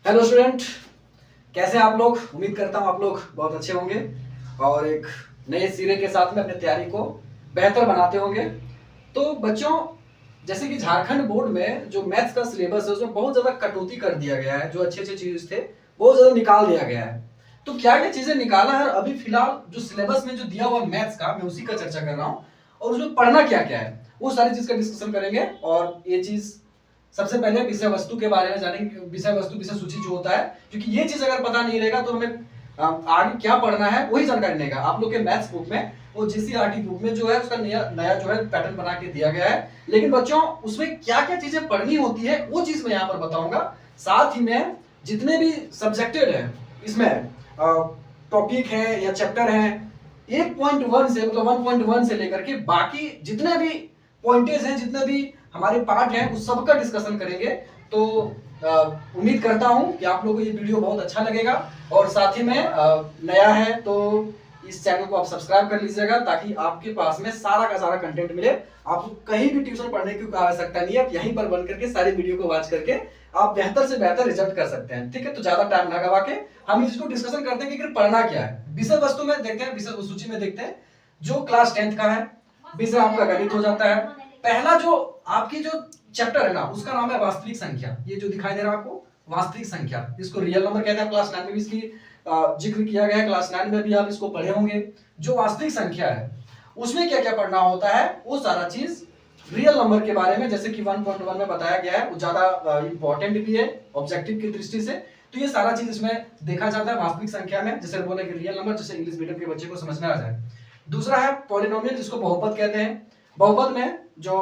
Hello student, कैसे हैं आप लोग। उम्मीद करता हूँ आप लोग बहुत अच्छे होंगे और एक नए सिरे के साथ में अपनी तैयारी को बेहतर बनाते होंगे। तो बच्चों, जैसे कि झारखंड बोर्ड में जो मैथ्स का सिलेबस है उसमें बहुत ज़्यादा कटौती कर दिया गया है। जो अच्छे अच्छे चीज़ थे बहुत ज़्यादा निकाल दिया गया है। तो क्या क्या चीज़ें निकाला है, अभी फिलहाल जो सिलेबस में जो दिया हुआ मैथ्स का, मैं उसी का चर्चा कर रहा हूँ। और उसमें पढ़ना क्या क्या है वो सारी चीज़ का डिस्कशन करेंगे। और ये चीज़ सबसे पहले विषय वस्तु के बारे में जानेंगे। विषय वस्तु, विषय सूची जो होता है, क्योंकि ये चीज अगर पता नहीं रहेगा तो हमें आगे क्या पढ़ना है वही जानकारी नहीं रहेगा। आप लोग के मैथ्स बुक में, वो जीसीईआरटी बुक में जो है उसका नया नया जो है पैटर्न बना के दिया गया है। लेकिन बच्चों, उसमें क्या क्या चीजें पढ़नी होती है वो चीज मैं यहाँ पर बताऊंगा। साथ ही में जितने भी सब्जेक्टेड है इसमें टॉपिक है या चैप्टर है, 1.1 से मतलब 1.1 से लेकर के बाकी जितने भी पॉइंटेज हैं, जितने भी हमारे पार्ट हैं, उस सब का डिस्कशन करेंगे। तो उम्मीद करता हूं कि आप लोगों को ये वीडियो बहुत अच्छा लगेगा। और साथ ही में नया है तो इस चैनल को आप सब्सक्राइब कर लीजिएगा, ताकि आपके पास में सारा का सारा कंटेंट मिले। आपको कहीं भी ट्यूशन पढ़ने की आवश्यकता नहीं है, आप यहीं पर बन करके सारी वीडियो को वॉच करके आप बेहतर से बेहतर रिजल्ट कर सकते हैं। ठीक है, तो ज्यादा टाइम ना गवा के हम इसको डिस्कशन करते हैं कि पढ़ना क्या है। विषय वस्तु में देखते हैं, विषय सूची में देखते हैं। जो क्लास 10th का है विषय आपका गणित हो जाता है। पहला जो आपकी जो चैप्टर है ना, उसका नाम है वास्तविक संख्या। ये जो दिखाई दे रहा है आपको, वास्तविक संख्या, इसको रियल नंबर कहते हैं। क्लास 9 में भी इसकी जिक्र किया गया है, क्लास 9 में भी आप इसको पढ़े होंगे। जो वास्तविक संख्या है उसमें क्या क्या पढ़ना होता है वो सारा चीज रियल नंबर के बारे में, जैसे कि 1.1 में बताया गया है, वो ज्यादा इंपॉर्टेंट भी है ऑब्जेक्टिव की दृष्टि से। तो ये सारा चीज इसमें देखा जाता है वास्तविक संख्या में, जैसे बोले कि रियल नंबर, जैसे इंग्लिश मीडियम के बच्चे को समझ में आ जाए। दूसरा है पॉलिनोमियल, जिसको बहुपद कहते हैं। बहुपद में जो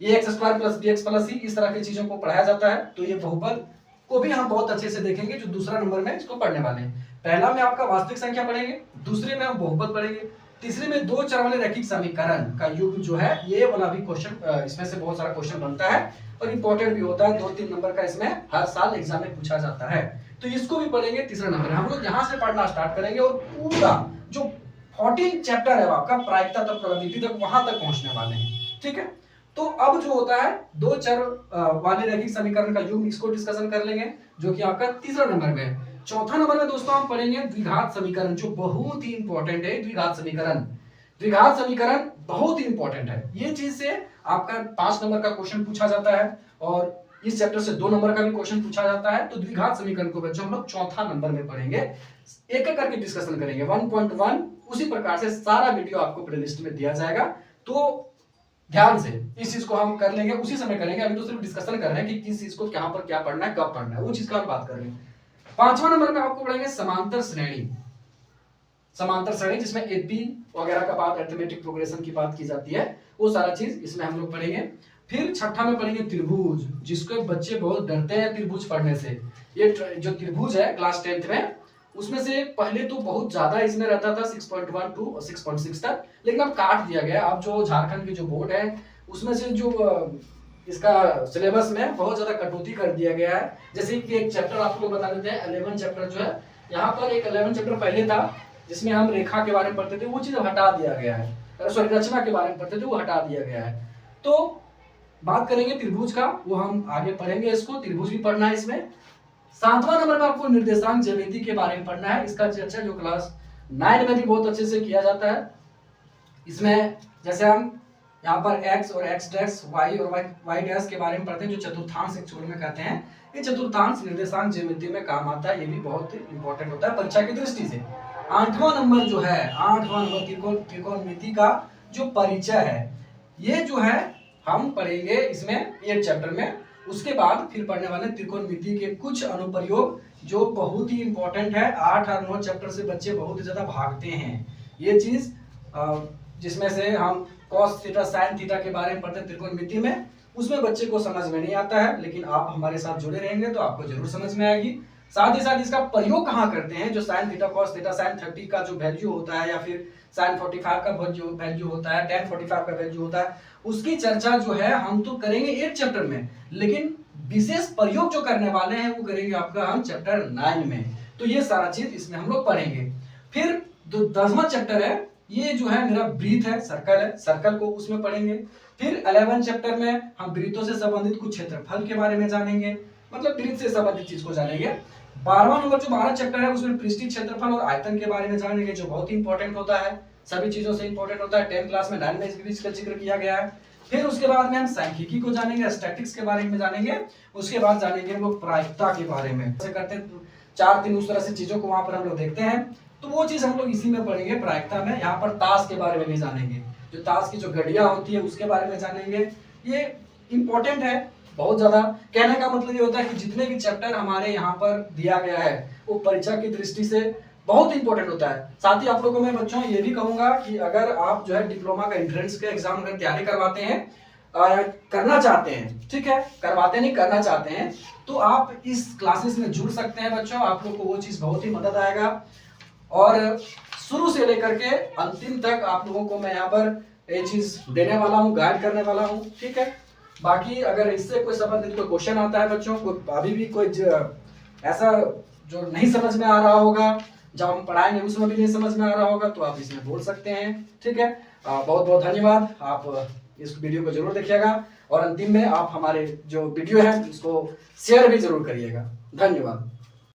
ये X square plus B X plus C, इस तरह की चीजों को पढ़ाया जाता है। तो ये बहुपद को भी हम बहुत अच्छे से देखेंगे, जो दूसरा नंबर में इसको पढ़ने वाले हैं। पहला में आपका वास्तविक संख्या पढ़ेंगे, दूसरे में हम बहुपद पढ़ेंगे, तीसरे में दो चर वाले रैखिक समीकरण का युग जो है, ये वाला भी क्वेश्चन, इसमें से बहुत सारा क्वेश्चन बनता है और इंपॉर्टेंट भी होता है। 2-3 नंबर का इसमें हर साल एग्जाम में पूछा जाता है। तो इसको भी पढ़ेंगे, तीसरा नंबर हम लोग यहाँ से पढ़ना स्टार्ट करेंगे। और पूरा जो 14 चैप्टर है आपका प्रायिकता तक, प्रोबेबिलिटी तक, वहां तक पहुंचने वाले हैं। ठीक है, तो अब जो होता है दो चर वाले रैखिक समीकरण का युग्म, इसको डिस्कशन कर लेंगे, जो कि आपका तीसरा नंबर में है। चौथा नंबर में दोस्तों हम पढ़ेंगे द्विघात समीकरण, जो बहुत ही इंपॉर्टेंट है। द्विघात समीकरण, द्विघात समीकरण बहुत ही इंपॉर्टेंट है। ये चीज से आपका 5 नंबर का क्वेश्चन पूछा जाता है और इस चैप्टर से 2 नंबर का भी क्वेश्चन पूछा जाता है। तो द्विघात समीकरण को बच्चों हम लोग चौथा नंबर में पढ़ेंगे, एक एक करके डिस्कशन करेंगे। 1.1 उसी प्रकार से सारा वीडियो आपको प्लेलिस्ट में दिया जाएगा। तो ध्यान से इस चीज को हम कर लेंगे, उसी समय करेंगे। अभी तो सिर्फ डिस्कशन कर रहे हैं कि किस चीज को कहां पर क्या पढ़ना है, कब पढ़ना है, वो चीज का हम बात कर रहे हैं। 5वां नंबर में आपको पढ़ेंगे समांतर श्रेणी। समांतर श्रेणी जिसमें एपी वगैरह का बात, अरिथमेटिक प्रोग्रेशन की बात की जाती है, वो सारा चीज इसमें हम लोग पढ़ेंगे। फिर छठा में पढ़ेंगे त्रिभुज, जिसको बच्चे बहुत डरते हैं त्रिभुज पढ़ने से। ये जो त्रिभुज है क्लास 10th में, उसमें से पहले तो बहुत ज्यादा इसमें रहता था 6.1 टू 6.6 तक, लेकिन अब काट दिया गया। अब जो झारखंड की जो बोर्ड है उसमें से जो इसका सिलेबस में बहुत ज्यादा कटौती कर दिया गया है। जैसे कि एक चैप्टर आपको बता देते हैं, 11 चैप्टर जो है, यहाँ पर एक 11 चैप्टर पहले था जिसमें हम रेखा के बारे में पढ़ते थे, वो चीज हटा दिया गया है। सॉरी, रचना के बारे में पढ़ते थे, वो हटा दिया गया है। तो बात करेंगे त्रिभुज का, वो हम आगे पढ़ेंगे। इसको त्रिभुज भी पढ़ना है इसमें। 7वां नंबर में आपको निर्देशांक ज्यामिति के बारे में पढ़ना है। इसका चर्चा जो क्लास 9 में भी बहुत अच्छे से किया जाता है। इसमें जैसे हम यहाँ पर x और x डैश, y और y डैश के बारे में पढ़ते हैं, जो चतुर्थांश एक में कहते हैं। ये चतुर्थांश निर्देशांक ज्यामिति में काम आता है, ये भी बहुत इंपॉर्टेंट होता है परीक्षा की दृष्टि से। 8वां नंबर जो है, 8वां नंबर त्रिकोणमिति का जो परिचय है, ये जो है हम पढ़ेंगे इसमें 8 चैप्टर में। उसके बाद फिर पढ़ने वाले त्रिकोणमिति के कुछ अनुप्रयोग, जो बहुत ही इंपॉर्टेंट है। 8 और 9 चैप्टर से बच्चे बहुत ही ज्यादा भागते हैं। ये चीज जिसमें से हम cos थीटा sin थीटा के बारे में पढ़ते हैं त्रिकोणमिति में, उसमें बच्चे को समझ में नहीं आता है, लेकिन आप हमारे साथ जुड़े रहेंगे तो आपको जरूर समझ में आएगी। साथ ही साथ इसका प्रयोग कहाँ करते हैं, जो sin theta cos theta sin 30 का जो वैल्यू होता है, या फिर sin 45 का वैल्यू होता है, tan 45 का वैल्यू होता है, उसकी चर्चा जो है हम तो करेंगे 8 चैप्टर में, लेकिन विशेष प्रयोग जो करने वाले हैं वो करेंगे आपका हम चैप्टर 9 में। तो ये सारा चीज इसमें हम लोग पढ़ेंगे। फिर 10वां चैप्टर है, ये जो है मेरा वृत्त है, सर्कल है, सर्कल को उसमें पढ़ेंगे। फिर 11 चैप्टर में हम वृत्तों से संबंधित कुछ क्षेत्रफल के बारे में जानेंगे। मतलब वृत्त से संबंधित चीज को जानेंगे। 12वां नंबर जो 12 चैप्टर है उसमें पृष्ठीय क्षेत्रफल और आयतन के बारे में जानेंगे, जो बहुत ही इंपॉर्टेंट होता है, सभी चीजों से इंपॉर्टेंट होता है। 10th क्लास में डायनामिक्स का जिक्र किया गया है। फिर उसके बाद में हम सांख्यिकी को जानेंगे, स्टैटिक्स के बारे में जानेंगे। उसके बाद जानेंगे हम लोग प्रायिकता के बारे में, कैसे करते हैं 4-3 उस तरह से चीजों को वहां पर हम लोग देखते हैं, तो वो चीज हम लोग इसी में पढ़ेंगे प्रायिकता में। यहाँ पर ताश के बारे में भी जानेंगे, जो ताश की जो घड़ियां होती है उसके बारे में जानेंगे। ये इंपॉर्टेंट है बहुत ज्यादा। कहने का मतलब ये होता है कि जितने भी चैप्टर हमारे यहाँ पर दिया गया है वो परीक्षा की दृष्टि से बहुत इंपॉर्टेंट होता है। साथ ही आप लोगों को मैं बच्चों ये भी कहूंगा कि अगर आप जो है डिप्लोमा का एंट्रेंस के एग्जाम अगर तैयारी करवाते हैं, करना चाहते हैं, ठीक है, करवाते नहीं करना चाहते हैं, तो आप इस क्लासेस में जुड़ सकते हैं बच्चों। आप लोग को वो चीज बहुत ही मदद आएगा और शुरू से लेकर के अंतिम तक आप लोगों को मैं यहाँ पर ये चीज देने वाला हूँ, गाइड करने वाला हूँ, ठीक है। बाकी अगर इससे कोई संबंधित कोई क्वेश्चन आता है बच्चों को, अभी भी कोई ऐसा जो नहीं समझ में आ रहा होगा, जब हम पढ़ाएंगे उसमें भी नहीं समझ में आ रहा होगा, तो आप इसमें बोल सकते हैं, ठीक है। बहुत बहुत धन्यवाद। आप इस वीडियो को जरूर देखिएगा और अंतिम में आप हमारे जो वीडियो है उसको शेयर भी जरूर करिएगा। धन्यवाद।